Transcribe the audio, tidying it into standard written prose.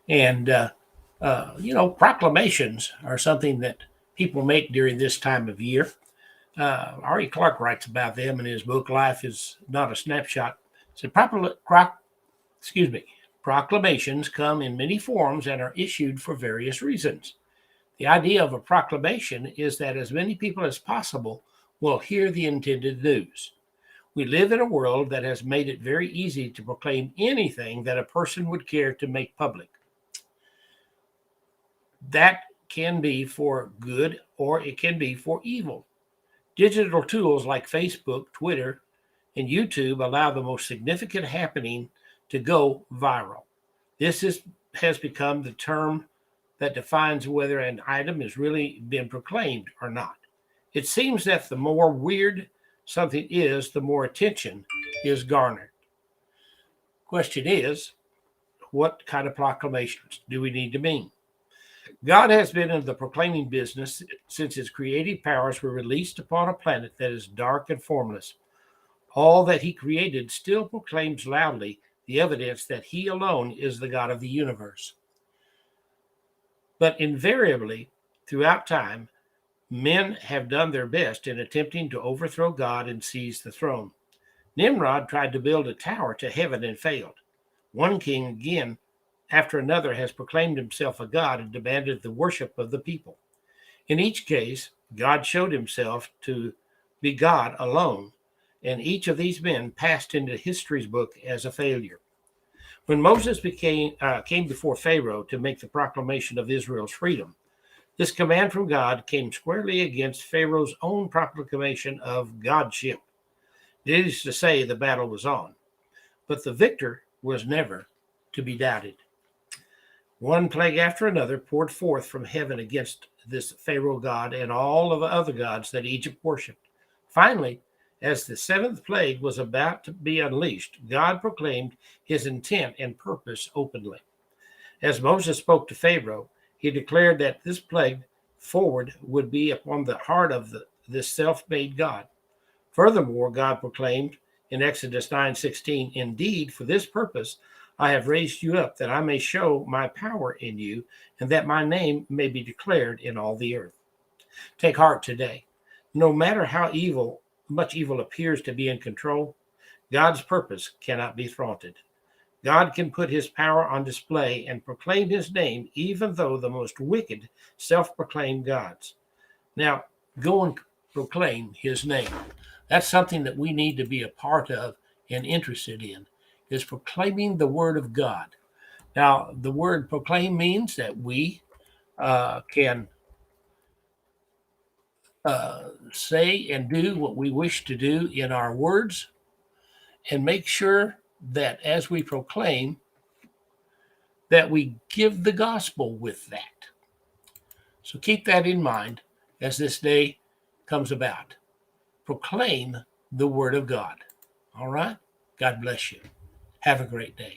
And, proclamations are something that people make during this time of year. R.E. Clark writes about them in his book, Life is Not a Snapshot. So, proclamations come in many forms and are issued for various reasons. The idea of a proclamation is that as many people as possible will hear the intended news. We live in a world that has made it very easy to proclaim anything that a person would care to make public. That can be for good or it can be for evil. Digital tools like Facebook, Twitter, and YouTube allow the most significant happening to go viral. Has become the term that defines whether an item has really been proclaimed or not. It seems that the more weird something is, the more attention is garnered. Question is, what kind of proclamations do we need to mean? God has been in the proclaiming business since his creative powers were released upon a planet that is dark and formless. All that he created still proclaims loudly the evidence that he alone is the God of the universe. But invariably, throughout time, men have done their best in attempting to overthrow God and seize the throne. Nimrod tried to build a tower to heaven and failed. One king again after another has proclaimed himself a god and demanded the worship of the people. In each case, God showed himself to be God alone, and each of these men passed into history's book as a failure. When Moses came before Pharaoh to make the proclamation of Israel's freedom, this command from God came squarely against Pharaoh's own proclamation of godship. Needless to say, the battle was on, but the victor was never to be doubted. One plague after another poured forth from heaven against this Pharaoh god and all of the other gods that Egypt worshipped. Finally, as the seventh plague was about to be unleashed, God proclaimed his intent and purpose openly. As Moses spoke to Pharaoh, he declared that this plague forward would be upon the heart of this self-made God. Furthermore, God proclaimed in Exodus 9:16, "Indeed, for this purpose I have raised you up, that I may show my power in you, and that my name may be declared in all the earth." Take heart today. No matter how much evil appears to be in control, God's purpose cannot be thwarted. God can put his power on display and proclaim his name, even though the most wicked self-proclaim gods. Now, go and proclaim his name. That's something that we need to be a part of and interested in, is proclaiming the word of God. Now, the word proclaim means that we can say and do what we wish to do in our words, and make sure that as we proclaim, that we give the gospel with that. So keep that in mind as this day comes about. Proclaim the word of God. All right? God bless you. Have a great day.